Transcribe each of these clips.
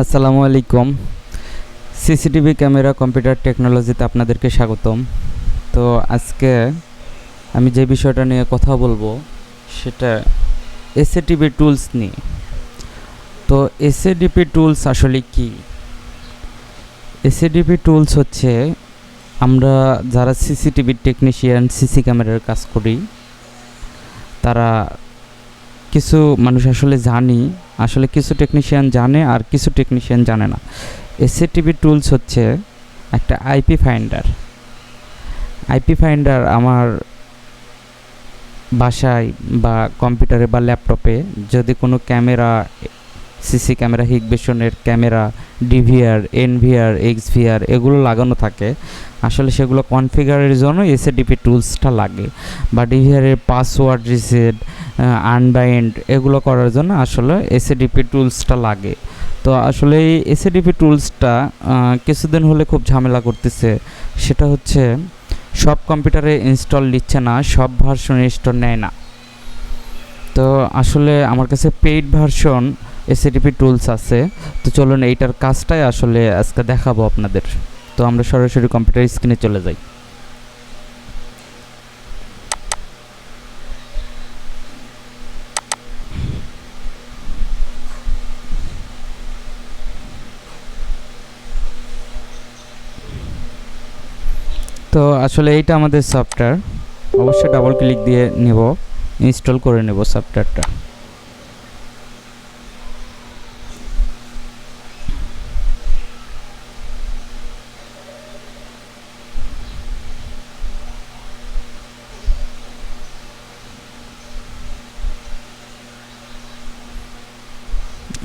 আসসালামু আলাইকুম। CCTV camera computer টেকনোলজিতে আপনাদেরকে স্বাগতম। তো আজকে আমি যে বিষয়টা নিয়ে কথা বলবো সেটা এসএটিপি টুলস নিয়ে। তো এসএডিপি টুলস আসলে কি? এসএডিপি টুলস হচ্ছে আমরা যারা সিসিটিভি টেকনিশিয়ান, সিসি ক্যামেরার কাজ করি, তারা কিছু মানুষ আসলে আসলে কিছু টেকনিশিয়ান জানে আর কিছু টেকনিশিয়ান জানে না। এসএটিপি টুলস হচ্ছে একটা আইপি ফাইন্ডার আমার বাসায় বা কম্পিউটারে বা ল্যাপটপে যদি কোনো ক্যামেরা, সিসি ক্যামেরা, হিকভিশনের ক্যামেরা, ডিভিআর, এনভিআর, এক্সভিআর এগুলো লাগানো থাকে, আসলে সেগুলো কনফিগারের জন্য এসএডিপি টুলসটা লাগে, বা ডিভিআরের পাসওয়ার্ড রিসেট, আনবাইন্ড এগুলো করার জন্য আসলে এসএডিপি টুলসটা লাগে। তো আসলে এই এসএডিপি টুলসটা কিছুদিন হলে খুব ঝামেলা করতেছে। সেটা হচ্ছে সব কম্পিউটারে ইনস্টল নিচ্ছে না, সব ভার্সন ইনস্টল নেয় না। তো আসলে আমার কাছে পেইড ভার্সন এসএডিপি টুলস আছে। তো চলুন এইটার কাজটাই আসলে আজকে দেখাবো আপনাদের। তো আমরা সরাসরি কম্পিউটার স্ক্রিনে চলে যাই। তো আসলে এইটা আমাদের সফটওয়্যার, অবশ্যই ডাবল ক্লিক দিয়ে নেব, ইনস্টল করে নেব সফটওয়্যারটা।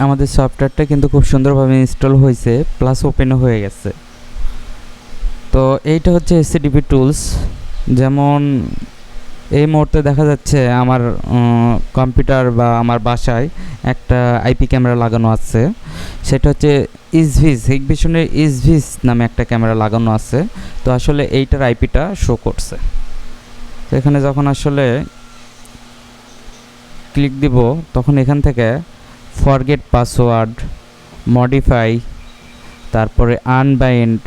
আমাদের সফটওয়্যারটা কিন্তু খুব সুন্দরভাবে ইনস্টল হয়েছে, প্লাস ওপেনও হয়ে গেছে। তো এইটা হচ্ছে এসএডিপি টুলস। যেমন এই মুহূর্তে দেখা যাচ্ছে আমার কম্পিউটার বা আমার বাসায় একটা আইপি ক্যামেরা লাগানো আছে। সেটা হচ্ছে হিকভিশনের ইসভিস নামে একটা ক্যামেরা লাগানো আছে। তো আসলে এইটার আইপিটা শো করছে। তো এখানে যখন আসলে ক্লিক দিব, তখন এখান থেকে ফরগেট পাসওয়ার্ড, মডিফাই, তারপরে আনবাইন্ড,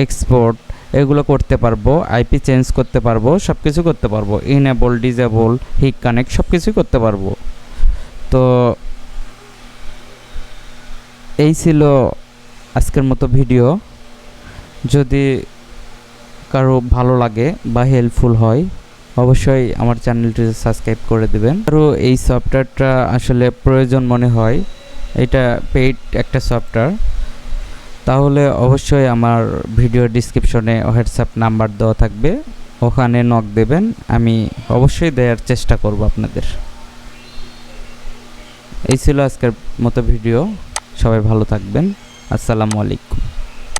এক্সপোর্ট এগুলো করতে পারবো, আইপি চেঞ্জ করতে পারবো, সব কিছু করতে পারবো, ইনেবল, ডিজেবল, হিক কানেক্ট সব কিছুই করতে পারবো। তো এই ছিল আজকের মতো ভিডিও। যদি কারো ভালো লাগে বা হেল্পফুল হয়, অবশ্যই আমার চ্যানেলটি সাবস্ক্রাইব করে দেবেন। আরও এই সফটওয়্যারটা আসলে প্রয়োজন মনে হয়, এটা পেইড একটা সফটওয়্যার, তাহলে অবশ্যই আমার ভিডিও ডিসক্রিপশনে হোয়াটসঅ্যাপ নাম্বার দেওয়া থাকবে, ওখানে নক দেবেন, আমি অবশ্যই দেওয়ার চেষ্টা করব আপনাদের। এই ছিল আজকের মতো ভিডিও। সবাই ভালো থাকবেন। আসসালামু আলাইকুম।